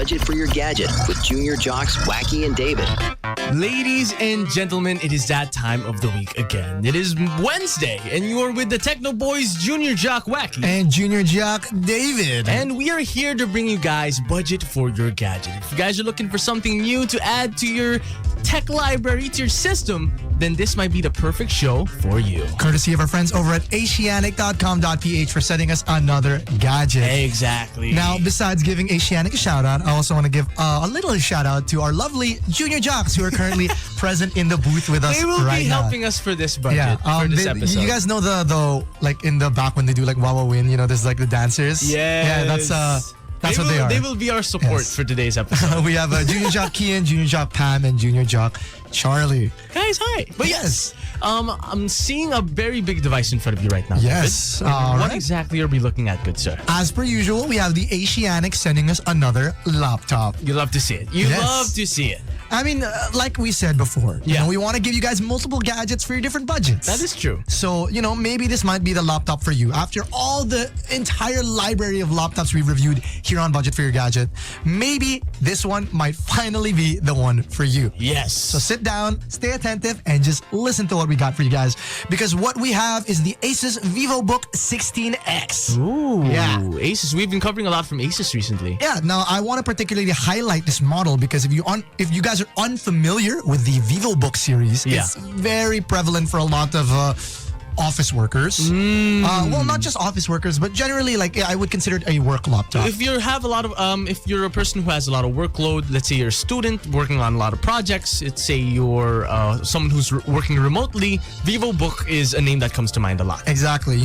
budget for your gadget with Junior Jocks, Wacky, and David. Ladies and gentlemen, it is that time of the week again. It is Wednesday, and you are with the Techno Boys, Junior Jock Wacky. And Junior Jock David. And we are here to bring you guys budget for your gadget. If you guys are looking for something new to add to your tech library, to your system, then this might be the perfect show for you. Courtesy of our friends over at Asianic.com.ph for sending us another gadget. Exactly. Now, besides giving Asianic a shout out, I also want to give a little shout out to our lovely Junior Jocks who are currently present in the booth with us They will right be now. helping us for this budget, for this episode. You guys know the like in the back when they do like Wawa Win, there's like the dancers. Yes. Yeah, that's what they are. They will be our support for today's episode. We have Junior Jock Kian, Junior Jock Pam, and Junior Jock Charlie. Guys, hi. But yes, I'm seeing a very big device in front of you right now. Yes. David. What Right. exactly are we looking at, good sir? As per usual, we have the Asianic sending us another laptop. You love to see it. You Yes. love to see it. I mean, like we said before, Yeah. we want to give you guys multiple gadgets for your different budgets. That is true. So, maybe this might be the laptop for you. After all the entire library of laptops we've reviewed here on Budget for Your Gadget, maybe this one might finally be the one for you. Yes. So sit down, stay attentive, and just listen to what we got for you guys. Because what we have is the Asus Vivobook 16X. Ooh. Yeah. Asus. We've been covering a lot from Asus recently. Yeah, now I want to particularly highlight this model because if you guys are unfamiliar with the Vivobook series, Yeah. it's very prevalent for a lot of office workers. Well, not just office workers, but generally, I would consider it a work laptop. If you have a lot of, if you're a person who has a lot of workload, let's say you're a student working on a lot of projects, let's say you're someone who's working remotely, Vivobook is a name that comes to mind a lot. Exactly.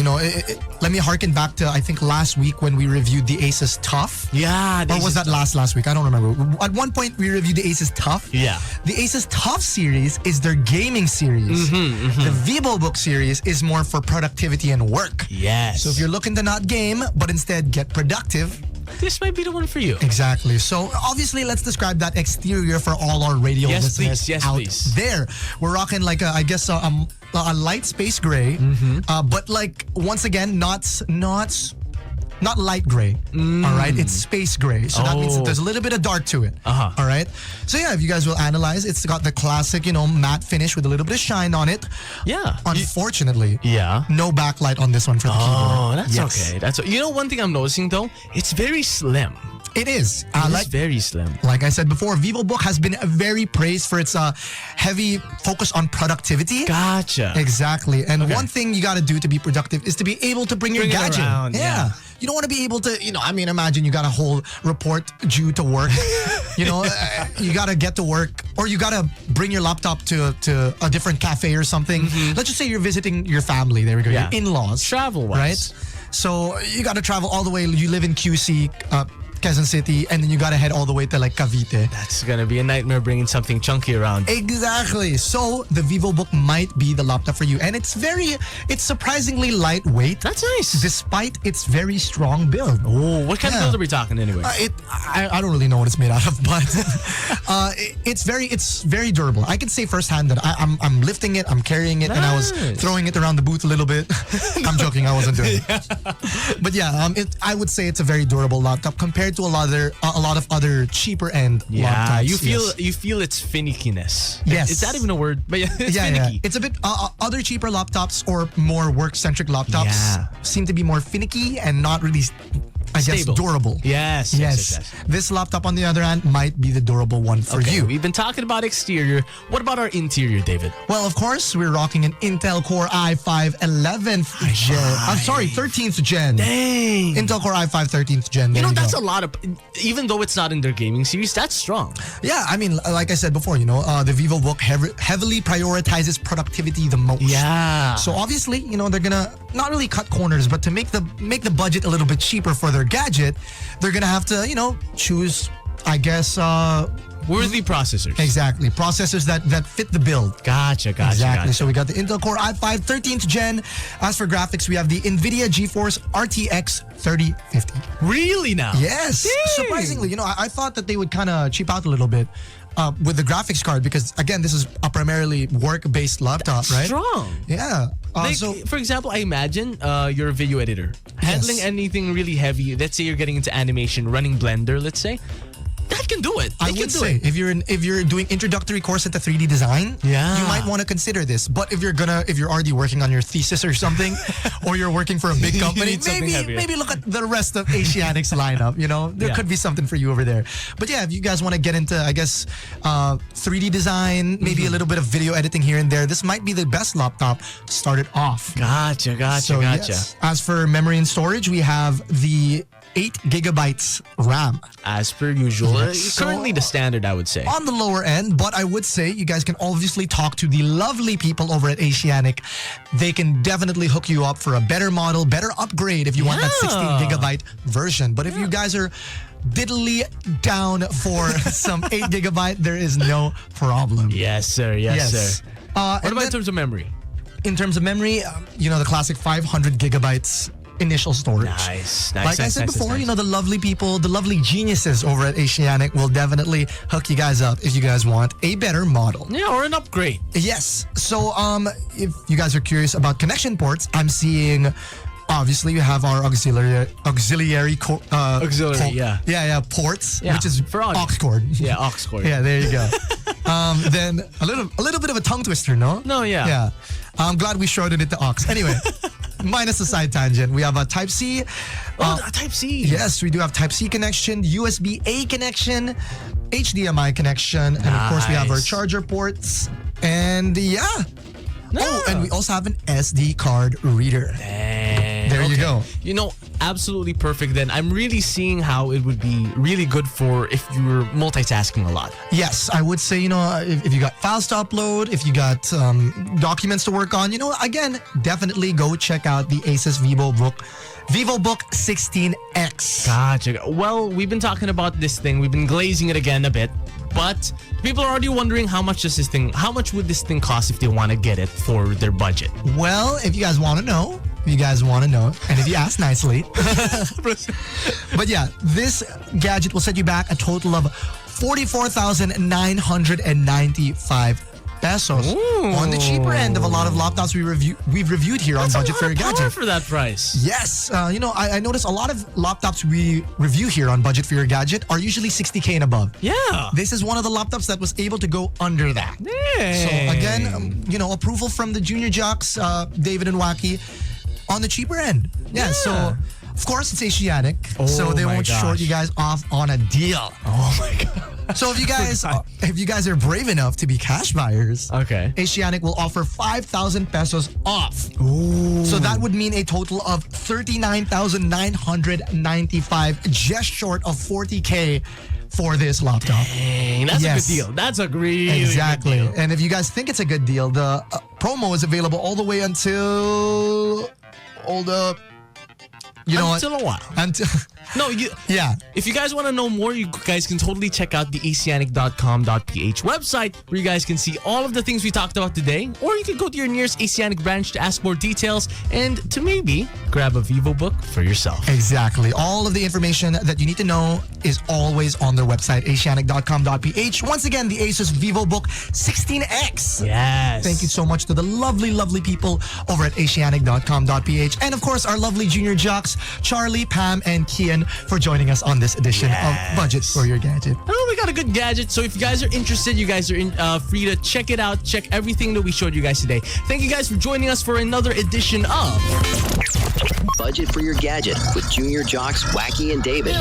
Let me harken back to, I think, last week when we reviewed the Asus Tough. Yeah. Or was that last week? I don't remember. At one point, we reviewed the Asus Tough. Yeah. The Asus Tough series is their gaming series. The Vivobook series is more for productivity and work. Yes. So if you're looking to not game, but instead get productive, this might be the one for you. exactly. So obviously, let's describe that exterior for all our radio Yes, listeners please. Yes, out please. there. We're rocking a light space gray, but once again, not light gray. All right, it's space gray. So that means that there's a little bit of dark to it. Uh-huh. All right. So yeah, if you guys will analyze, it's got the classic, matte finish with a little bit of shine on it. Yeah. Unfortunately, Yeah. no backlight on this one for the keyboard. Oh, that's Yes. okay. That's one thing I'm noticing though. It's very slim. It is. It's very slim. Like I said before, Vivobook has been very praised for its heavy focus on productivity. Gotcha. Exactly. And one thing you got to do to be productive is to be able to bring your Bring it gadget. around, yeah. You don't want to be able to, imagine you got a whole report due to work. You got to get to work, or you got to bring your laptop to a different cafe or something. Let's just say you're visiting your family. There we go. Yeah. Your in-laws. Travel-wise. Right? So you got to travel all the way. You live in QC, Quezon City, and then you got to head all the way to Cavite. That's gonna be a nightmare bringing something chunky around. Exactly. So the Vivobook might be the laptop for you, and it's surprisingly lightweight. That's nice. Despite its very strong build. Oh, what kind of Yeah. build are we talking anyway? I don't really know what it's made out of, but it's very durable. I can say firsthand that I'm lifting it, I'm carrying it, and I was Nice. throwing it around the booth a little bit. I'm joking, I wasn't doing it. But yeah, I would say it's a very durable laptop compared to a lot of other cheaper end yeah, laptops. you feel its finickiness. Yes. Is that even a word? But yeah, it's Yeah, finicky. it's a bit other cheaper laptops or more work-centric laptops Yeah. seem to be more finicky and not really, I guess, Stable. durable. Yes. This laptop, on the other hand, might be the durable one for Okay, you. we've been talking about exterior. What about our interior, David? Well, of course, we're rocking an Intel Core i5 11th gen. I'm sorry, 13th gen. Dang. Intel Core i5 13th gen. There That's go. a lot of, even though it's not in their gaming series, that's strong. Yeah, I mean, like I said before, the Vivobook heavily prioritizes productivity the most. Yeah. So obviously, they're gonna not really cut corners, but to make the budget a little bit cheaper for their gadget, they're gonna have to, choose, I guess, Worthy processors. exactly processors that fit the build. Gotcha. Exactly. So we got the Intel Core i5 13th gen. As for graphics, we have the Nvidia Geforce RTX 3050. Really now? Yes. Dang. Surprisingly, I thought that they would kind of cheap out a little bit with the graphics card because, again, this is a primarily work-based laptop, right? Strong. Yeah. For example, I imagine you're a video editor. Handling anything really heavy, let's say you're getting into animation, running Blender, let's say. that can do it. I would say if you're doing introductory course into 3D design, Yeah. you might want to consider this. But if you're already working on your thesis or something, or you're working for a big company, need something heavier. maybe look at the rest of Asianic's lineup. You know, there Yeah. could be something for you over there. But yeah, if you guys want to get into, I guess, 3D design, maybe a little bit of video editing here and there, this might be the best laptop to start it off. Gotcha. So, yes. As for memory and storage, we have the 8 gigabytes RAM. As per usual. Yes. Currently the standard, I would say. On the lower end, but I would say you guys can obviously talk to the lovely people over at Asianic. They can definitely hook you up for a better model, better upgrade if you want that 16 gigabyte version. But if you guys are diddly down for some 8 gigabyte, there is no problem. Yes, sir. Yes, sir. What about in terms of memory? In terms of memory, the classic 500 gigabytes initial storage. Nice. Like I said before, the lovely people, the lovely geniuses over at Asianic will definitely hook you guys up if you guys want a better model. Yeah, or an upgrade. Yes. So, if you guys are curious about connection ports, I'm seeing. Obviously, we have our auxiliary ports, Yeah, which is for audio. aux cord. Yeah, aux cord. Yeah, there you go. Then a little bit of a tongue twister, no? No, yeah. Yeah. I'm glad we shortened it to aux. Anyway, minus the side tangent, we have a Type-C. Type-C. Yes, we do have Type-C connection, USB-A connection, HDMI connection, and of course we have our charger ports. And yeah. Oh, and we also have an SD card reader. There you go. Absolutely perfect then. I'm really seeing how it would be really good for if you're multitasking a lot. Yes, I would say, if you got files to upload, if you got documents to work on, again, definitely go check out the Asus Vivobook 16X. Gotcha. Well, we've been talking about this thing. We've been glazing it again a bit. But people are already wondering how much would this thing cost if they want to get it for their budget? Well, if you guys want to know, and if you ask nicely. But yeah, this gadget will set you back a total of 44,995 pesos. Ooh. On the cheaper end of a lot of laptops we've reviewed here on Budget for Your Gadget. For that price. Yes. I noticed a lot of laptops we review here on Budget for Your Gadget are usually 60K and above. Yeah. This is one of the laptops that was able to go under that. Dang. So again, approval from the junior jocks, David and Wacky, on the cheaper end. Yeah. So of course it's Asianic, so they won't short you guys off on a deal. Oh my god. So if you guys are brave enough to be cash buyers, okay, Asianic will offer 5,000 pesos off. Ooh. So that would mean a total of 39,995, just short of 40K for this laptop. Dang, that's a good deal. That's a really good deal. And if you guys think it's a good deal, the promo is available all the way until Until a while. Yeah. If you guys want to know more, you guys can totally check out the asianic.com.ph website, where you guys can see all of the things we talked about today. Or you can go to your nearest Asianic branch to ask more details and to maybe grab a Vivobook for yourself. Exactly. All of the information that you need to know is always on their website, asianic.com.ph. Once again, the Asus Vivobook 16X. Yes. Thank you so much to the lovely, lovely people over at asianic.com.ph. And of course, our lovely junior jocks, Charlie, Pam, and Kian, for joining us on this edition of Budget for Your Gadget. Oh, we got a good gadget. So if you guys are interested, you guys are free to check it out. Check everything that we showed you guys today. Thank you guys for joining us for another edition of Budget for Your Gadget with Junior Jocks, Wacky, and David.